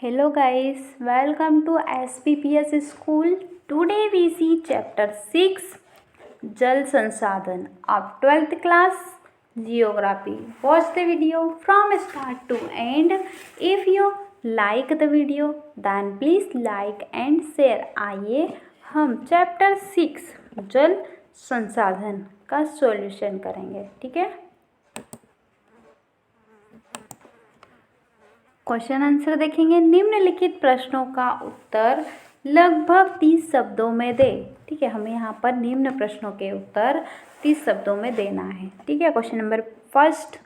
Hello guys, welcome to SPPS school. Today we see chapter 6 Jal Sansadhan of 12th class Geography. Watch the video from start to end. If you like the video then please like and share. आइए हम chapter 6 जल संसाधन का solution करेंगे, ठीक है। Question answer देखेंगे। निम्नलिखित प्रश्नों का उत्तर लगभग 30 शब्दों में दे, ठीक है। हमें यहाँ पर निम्न प्रश्नों के उत्तर 30 शब्दों में देना है, ठीक है। क्वेश्चन नंबर फर्स्ट,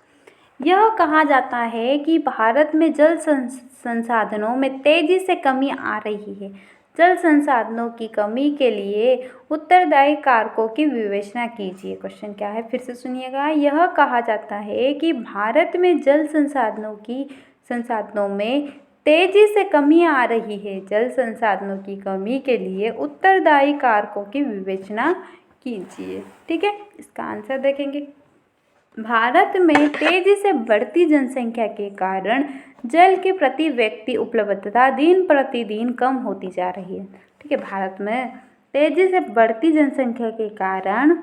यह कहा जाता है कि भारत में जल संसाधनों में तेजी से कमी आ रही है। जल संसाधनों की कमी के लिए उत्तरदायी कारकों की विवेचना कीजिए। क्वेश्चन क्या है, फिर से सुनिएगा। यह कहा जाता है कि भारत में जल संसाधनों में तेजी से कमी आ रही है। जल संसाधनों की कमी के लिए उत्तरदायी कारकों की विवेचना कीजिए, ठीक है। इसका आंसर देखेंगे। भारत में तेजी से बढ़ती जनसंख्या के कारण जल की प्रति व्यक्ति उपलब्धता दिन प्रतिदिन कम होती जा रही है, ठीक है। भारत में तेजी से बढ़ती जनसंख्या के कारण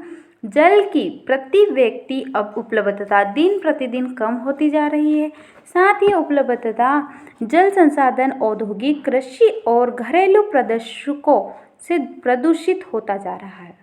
जल की प्रति व्यक्ति अब उपलब्धता दिन प्रतिदिन कम होती जा रही है। साथ ही उपलब्धता जल संसाधन औद्योगिक, कृषि और घरेलू प्रदूषकों से प्रदूषित होता जा रहा है।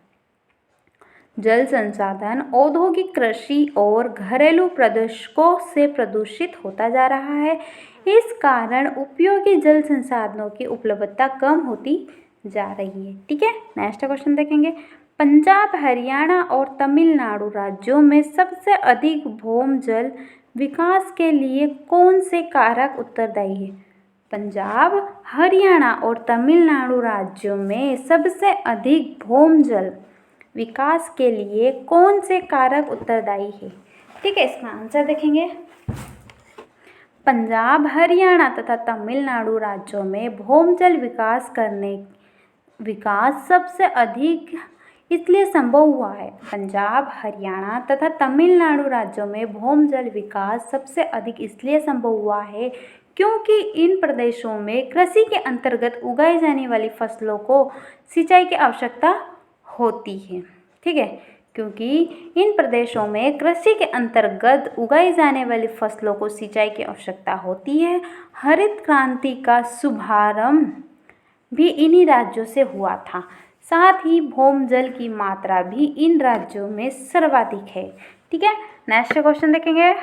जल संसाधन औद्योगिक, कृषि और घरेलू प्रदूषकों से प्रदूषित होता जा रहा है। इस कारण उपयोगी जल संसाधनों की उपलब्धता कम होती जा रही है, ठीक है। नेक्स्ट क्वेश्चन देखेंगे। पंजाब, हरियाणा और तमिलनाडु राज्यों में सबसे अधिक भूमि जल विकास के लिए कौन से कारक उत्तरदायी है? पंजाब, हरियाणा और तमिलनाडु राज्यों में सबसे अधिक भूमि जल विकास के लिए कौन से कारक उत्तरदायी है, ठीक है। इसका आंसर देखेंगे। पंजाब, हरियाणा तथा तमिलनाडु राज्यों में भूमि जल विकास सबसे अधिक इसलिए संभव हुआ है। पंजाब, हरियाणा तथा तमिलनाडु राज्यों में भूमि जल विकास सबसे अधिक इसलिए संभव हुआ है क्योंकि इन प्रदेशों में कृषि के अंतर्गत उगाई जाने वाली फसलों को सिंचाई की आवश्यकता होती है, ठीक है। क्योंकि इन प्रदेशों में कृषि के अंतर्गत उगाई जाने वाली फसलों को सिंचाई की आवश्यकता होती है। हरित क्रांति का शुभारंभ भी इन्हीं राज्यों से हुआ था। साथ ही भूमि जल की मात्रा भी इन राज्यों में सर्वाधिक है, ठीक है। नेक्स्ट क्वेश्चन देखेंगे।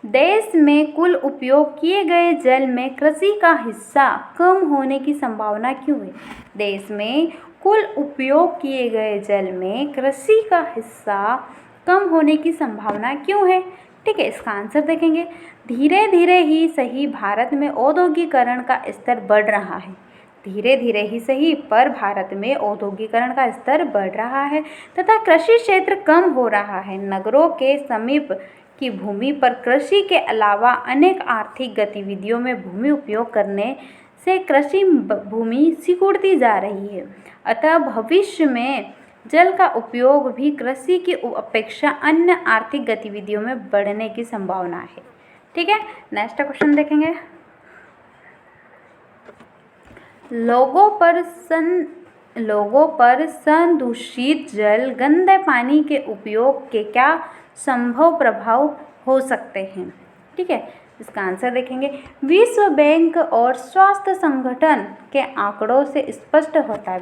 देश में कुल उपयोग किए गए जल में कृषि का हिस्सा कम होने की संभावना क्यों है? देश में कुल उपयोग किए गए जल में कृषि का हिस्सा कम होने की संभावना क्यों है, ठीक है। इसका आंसर देखेंगे। धीरे धीरे ही सही भारत में औद्योगिकरण का स्तर बढ़ रहा है। धीरे धीरे ही सही पर भारत में औद्योगिकरण का स्तर बढ़ रहा है तथा कृषि क्षेत्र कम हो रहा है। नगरों के समीप की भूमि पर कृषि के अलावा अनेक आर्थिक गतिविधियों में भूमि उपयोग करने से कृषि भूमि सिकुड़ती जा रही है। अतः भविष्य में जल का उपयोग भी कृषि की अपेक्षा अन्य आर्थिक गतिविधियों में बढ़ने की संभावना है, ठीक है। नेक्स्ट क्वेश्चन देखेंगे। लोगों पर संदूषित जल, गंदे पानी के उपयोग के क्या संभव प्रभाव हो सकते हैं, ठीक है। इसका आंसर देखेंगे। विश्व बैंक और स्वास्थ्य संगठन के आंकड़ों से स्पष्ट होता है।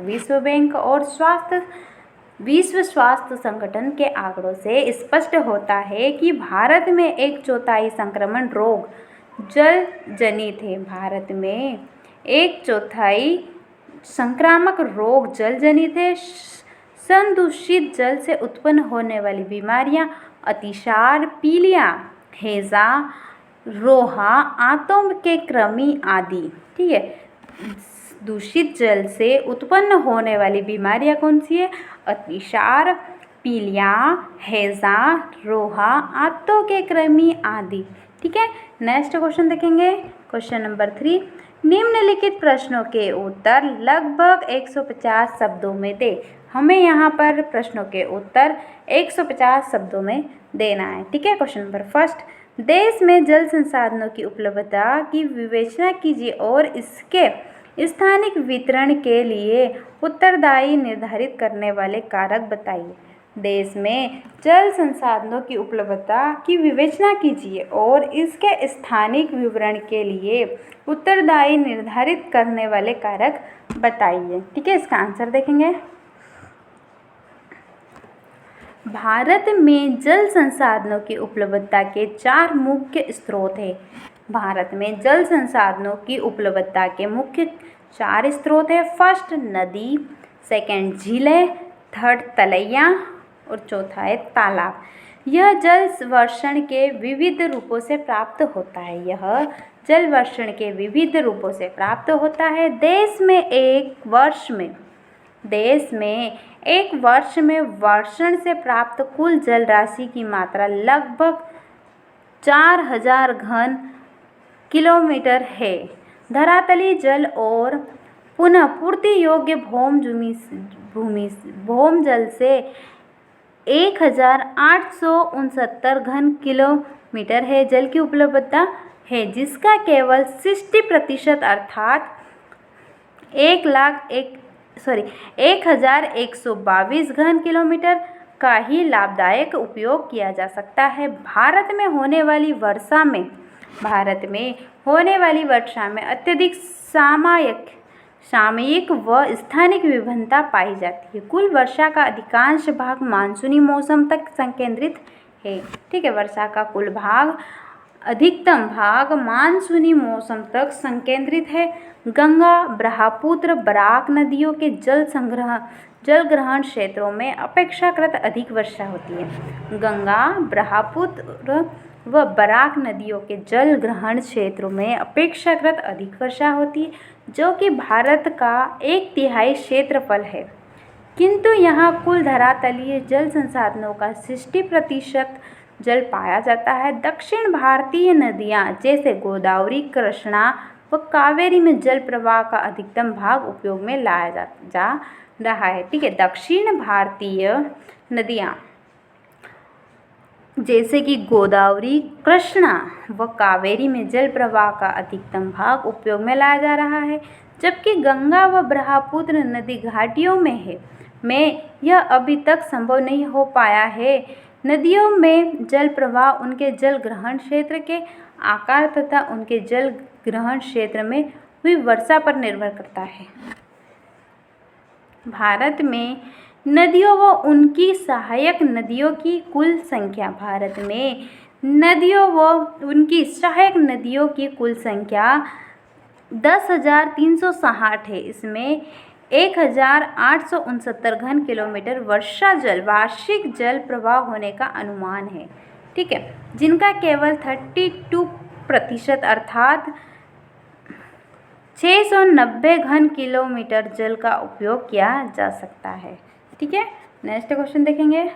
विश्व स्वास्थ्य संगठन के आंकड़ों से स्पष्ट होता है कि भारत में 1/4 संक्रमण रोग जल जनित है। भारत में 1/4 संक्रामक रोग जल जनित है। संदूषित जल से उत्पन्न होने वाली बीमारियां अतिसार, पीलिया, हैजा, रोहा, आंतों के कृमि आदि, ठीक है। दूषित जल से उत्पन्न होने वाली बीमारियां कौन सी है? अतिसार, पीलिया, हैजा, रोहा, आंतों के कृमि आदि, ठीक है। नेक्स्ट क्वेश्चन देखेंगे। क्वेश्चन नंबर 3, निम्नलिखित प्रश्नों के उत्तर लगभग 150 शब्दों में दे। हमें यहाँ पर प्रश्नों के उत्तर 150 शब्दों में देना है, ठीक है। क्वेश्चन नंबर फर्स्ट, देश में जल संसाधनों की उपलब्धता की विवेचना कीजिए और इसके स्थानिक वितरण के लिए उत्तरदायी निर्धारित करने वाले कारक बताइए। देश में जल संसाधनों की उपलब्धता की विवेचना कीजिए और इसके स्थानिक विवरण के लिए उत्तरदायी निर्धारित करने वाले कारक बताइए। ठीक है, इसका आंसर देखेंगे। भारत में जल संसाधनों की उपलब्धता के 4 मुख्य स्रोत हैं। भारत में जल संसाधनों की उपलब्धता के मुख्य 4 स्रोत हैं। फर्स्ट नदी, सेकंड झीलें, थर्ड तलैया और चौथा है तालाब। यह जल वर्षण के विविध रूपों से प्राप्त होता है। यह जल वर्षण के विविध रूपों से प्राप्त होता है। देश में एक वर्ष में वर्षण से प्राप्त कुल जल राशि की मात्रा लगभग 4000 घन किलोमीटर है। धरातलीय जल और पुनः पूर्ति योग्य भौम जल से 1869 घन किलोमीटर है जल की उपलब्धता है, जिसका केवल 60% अर्थात 1122 घन किलोमीटर का ही लाभदायक उपयोग किया जा सकता है। भारत में होने वाली वर्षा में अत्यधिक सामयिक व स्थानिक विभिन्नता पाई जाती है। कुल वर्षा का अधिकांश भाग मानसूनी मौसम तक संकेंद्रित है। ठीक है, वर्षा का कुल अधिकतम भाग मानसूनी मौसम तक संकेंद्रित है। गंगा, ब्रह्मपुत्र, बराक नदियों के जल ग्रहण क्षेत्रों में अपेक्षाकृत अधिक वर्षा होती है। गंगा, ब्रह्मपुत्र व बराक नदियों के जल ग्रहण क्षेत्रों में अपेक्षाकृत अधिक वर्षा होती है, जो कि भारत का 1/3 क्षेत्रफल है। किंतु यहाँ कुल धरातलीय जल संसाधनों का 60% जल पाया जाता है। दक्षिण भारतीय नदियाँ जैसे गोदावरी, कृष्णा व कावेरी में जल प्रवाह का अधिकतम भाग उपयोग में लाया जा रहा है। ठीक है, दक्षिण भारतीय नदियाँ जैसे कि गोदावरी, कृष्णा व कावेरी में जल प्रवाह का अधिकतम भाग उपयोग में लाया जा रहा है, जबकि गंगा व ब्रह्मपुत्र नदी घाटियों में यह अभी तक संभव नहीं हो पाया है। नदियों में जल प्रवाह उनके जल ग्रहण क्षेत्र के आकार तथा उनके जल ग्रहण क्षेत्र में हुई वर्षा पर निर्भर करता है। भारत में नदियों व उनकी सहायक नदियों की कुल संख्या 10,360 है। इसमें 1,869 घन किलोमीटर वार्षिक जल प्रवाह होने का अनुमान है। ठीक है, जिनका केवल 32% अर्थात 690 घन किलोमीटर जल का उपयोग किया जा सकता है। ठीक है, नेक्स्ट क्वेश्चन देखेंगे।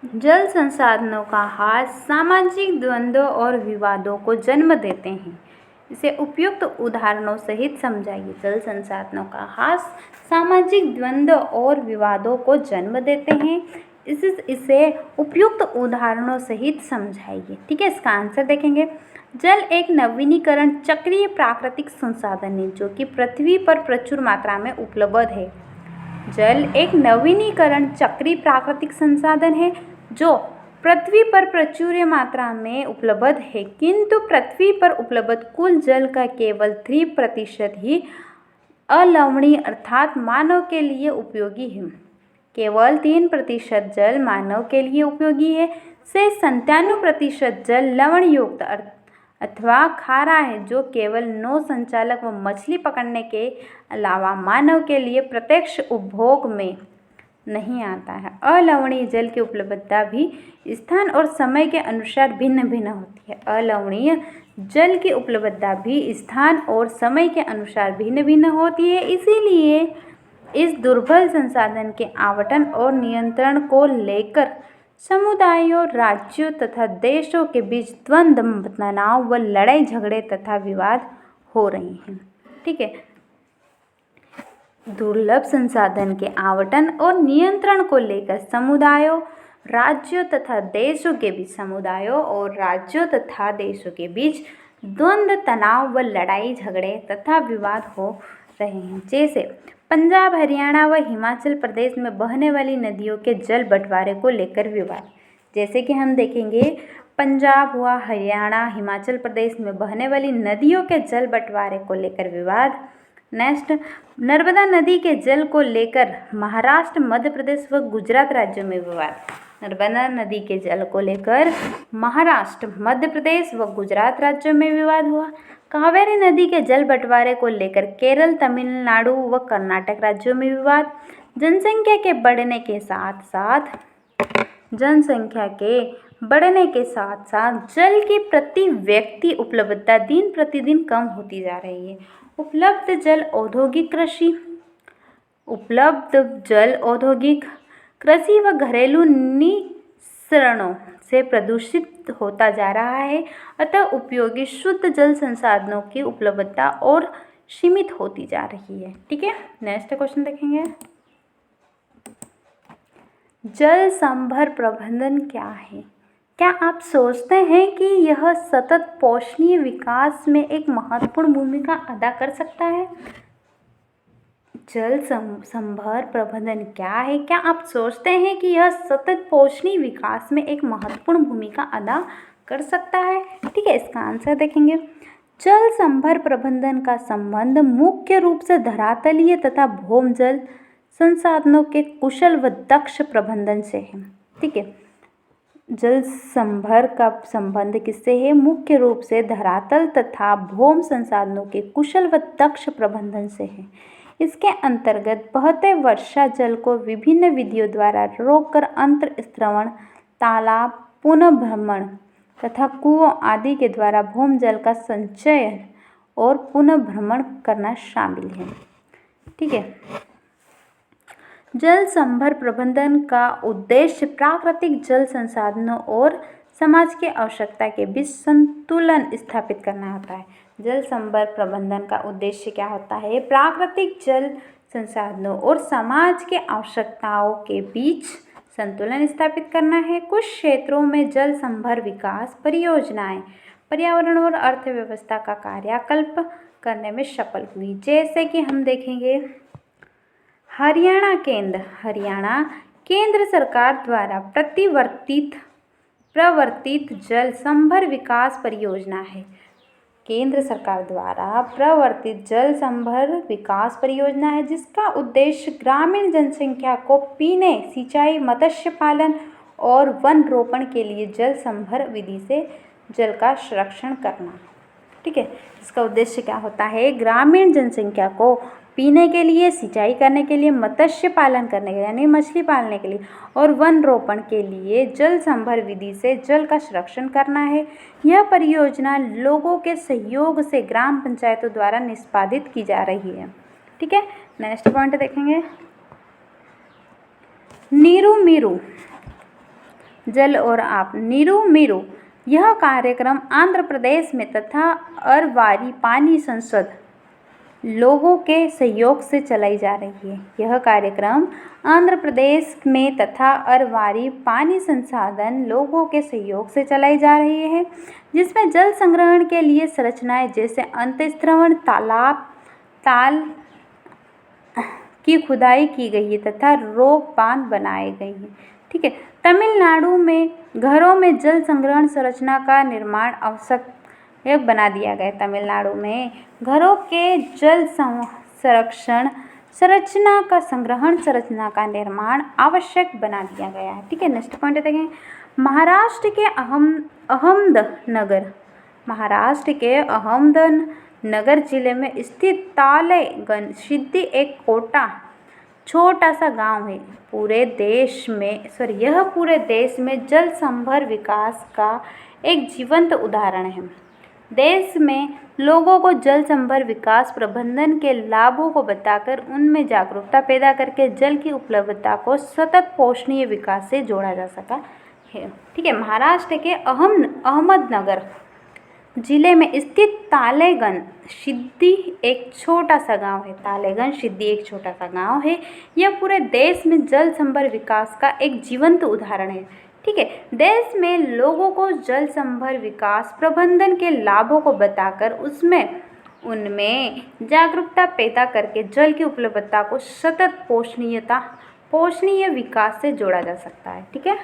जल संसाधनों का ह्रास सामाजिक द्वंद्व और विवादों को जन्म देते हैं। इसे उपयुक्त उदाहरणों सहित समझाइए। जल संसाधनों का ह्रास सामाजिक द्वंद्व और विवादों को जन्म देते हैं। इसे उपयुक्त उदाहरणों सहित समझाइए। ठीक है, इसका आंसर देखेंगे। जल एक नवीनीकरण चक्रीय प्राकृतिक संसाधन है जो कि पृथ्वी पर प्रचुर मात्रा में उपलब्ध है। जल एक नवीनीकरण चक्रीय प्राकृतिक संसाधन है जो पृथ्वी पर प्रचुर मात्रा में उपलब्ध है, किंतु पृथ्वी पर उपलब्ध कुल जल का केवल 3% ही अलवणीय अर्थात मानव के लिए उपयोगी है। केवल 3% जल मानव के लिए उपयोगी है। से 97% जल लवण युक्त अथवा खारा है, जो केवल नौ संचालक व मछली पकड़ने के अलावा मानव के लिए प्रत्यक्ष उपभोग में नहीं आता है। अलवणीय जल की उपलब्धता भी स्थान और समय के अनुसार भिन्न भिन्न होती है। अलवणीय जल की उपलब्धता भी स्थान और समय के अनुसार भिन्न भिन्न होती है। इसीलिए इस दुर्लभ संसाधन के आवंटन और नियंत्रण को लेकर समुदायों, राज्यों तथा देशों के बीच द्वंद्व, तनाव व लड़ाई झगड़े तथा विवाद हो रहे हैं। ठीक है, दुर्लभ संसाधन के आवंटन और नियंत्रण को लेकर समुदायों, राज्यों तथा देशों के बीच, समुदायों और राज्यों तथा देशों के बीच द्वंद्व, तनाव व लड़ाई झगड़े तथा विवाद हो रहे हैं। जैसे पंजाब, हरियाणा व हिमाचल प्रदेश में बहने वाली नदियों के जल बंटवारे को लेकर विवाद। जैसे कि हम देखेंगे पंजाब हुआ, हरियाणा, हिमाचल प्रदेश में बहने वाली नदियों के जल बंटवारे को लेकर विवाद। नेक्स्ट, नर्मदा नदी के जल को लेकर महाराष्ट्र, मध्य प्रदेश व गुजरात राज्यों में विवाद। नर्मदा नदी के जल को लेकर महाराष्ट्र, मध्य प्रदेश व गुजरात राज्यों में विवाद हुआ। कावेरी नदी के जल बंटवारे को लेकर केरल, तमिलनाडु व कर्नाटक राज्यों में विवाद। जनसंख्या के बढ़ने के साथ साथ जल की प्रति व्यक्ति उपलब्धता दिन प्रतिदिन कम होती जा रही है। उपलब्ध जल औद्योगिक, कृषि व घरेलू निस्सरणों से प्रदूषित होता जा रहा है, अतः उपयोगी शुद्ध जल संसाधनों की उपलब्धता और सीमित होती जा रही है। ठीक है, नेक्स्ट क्वेश्चन देखेंगे। जल संभर प्रबंधन क्या है? क्या आप सोचते हैं कि यह सतत पोषणीय विकास में एक महत्वपूर्ण भूमिका अदा कर सकता है? जल संभर प्रबंधन क्या है? क्या आप सोचते हैं कि यह सतत पोषणीय विकास में एक महत्वपूर्ण भूमिका अदा कर सकता है? ठीक है, इसका आंसर देखेंगे। जल संभर प्रबंधन का संबंध मुख्य रूप से धरातलीय तथा भौम जल संसाधनों के कुशल व दक्ष प्रबंधन से है। ठीक है, जल संभर का संबंध किससे है? मुख्य रूप से धरातल तथा भौम संसाधनों के कुशल व दक्ष प्रबंधन से है। इसके अंतर्गत बहते वर्षा जल को विभिन्न विधियों द्वारा रोककर अंतर्स्त्रवण, तालाब, पुनर्भ्रमण तथा कुओं आदि के द्वारा भौम जल का संचयन और पुनर्भ्रमण करना शामिल है। ठीक है, जल संभर प्रबंधन का उद्देश्य प्राकृतिक जल संसाधनों और समाज की आवश्यकता के बीच संतुलन स्थापित करना होता है। जल संभर प्रबंधन का उद्देश्य क्या होता है? प्राकृतिक जल संसाधनों और समाज के आवश्यकताओं के बीच संतुलन स्थापित करना है। कुछ क्षेत्रों में जल संभर विकास परियोजनाएं पर्यावरण और अर्थव्यवस्था का कायाकल्प करने में सफल हुई। जैसे कि हम देखेंगे हरियाणा केंद्र सरकार द्वारा प्रवर्तित जल संभर विकास परियोजना है। केंद्र सरकार द्वारा प्रवर्तित जल संभर विकास परियोजना है, जिसका उद्देश्य ग्रामीण जनसंख्या को पीने, सिंचाई, मत्स्य पालन और वन रोपण के लिए जल संभर विधि से जल का संरक्षण करना। ठीक है, इसका उद्देश्य क्या होता है? ग्रामीण जनसंख्या को पीने के लिए, सिंचाई करने के लिए, मत्स्य पालन करने के लिए यानी मछली पालने के लिए और वन रोपण के लिए जल संभर विधि से जल का संरक्षण करना है। यह परियोजना लोगों के सहयोग से ग्राम पंचायतों द्वारा निष्पादित की जा रही है। ठीक है, नेक्स्ट पॉइंट देखेंगे। नीरू मीरू जल और आप। नीरू मीरू यह कार्यक्रम आंध्र प्रदेश में तथा अरवारी पानी संसद लोगों के सहयोग से चलाई जा रही है। यह कार्यक्रम आंध्र प्रदेश में तथा अरवारी पानी संसाधन लोगों के सहयोग से चलाई जा रही है, जिसमें जल संग्रहण के लिए संरचनाएं जैसे अंतःस्त्रवण, ताल की खुदाई की गई है तथा रोक बांध बनाए गए हैं। ठीक है, तमिलनाडु में घरों में जल संग्रहण संरचना का निर्माण आवश्यक बना दिया गया। तमिलनाडु में घरों के जल संरक्षण संरचना का निर्माण आवश्यक बना दिया गया है। ठीक है, नेक्स्ट पॉइंट देखें। महाराष्ट्र के अहमदनगर जिले में स्थित तालेगन सिद्धि एक छोटा सा गांव है। यह पूरे देश में जल संभर विकास का एक जीवंत उदाहरण है। देश में लोगों को जल संभर विकास प्रबंधन के लाभों को बताकर उनमें जागरूकता पैदा करके जल की उपलब्धता को सतत पोषणीय विकास से जोड़ा जा सका है। ठीक है, महाराष्ट्र के अहमदनगर जिले में स्थित तालेगन सिद्धि एक छोटा सा गांव है। तालेगन सिद्धि एक छोटा सा गांव है। यह पूरे देश में जल संभर विकास का एक जीवंत उदाहरण है। ठीक है, देश में लोगों को जल संभर विकास प्रबंधन के लाभों को बताकर उनमें जागरूकता पैदा करके जल की उपलब्धता को सतत पोषणीय विकास से जोड़ा जा सकता है। ठीक है।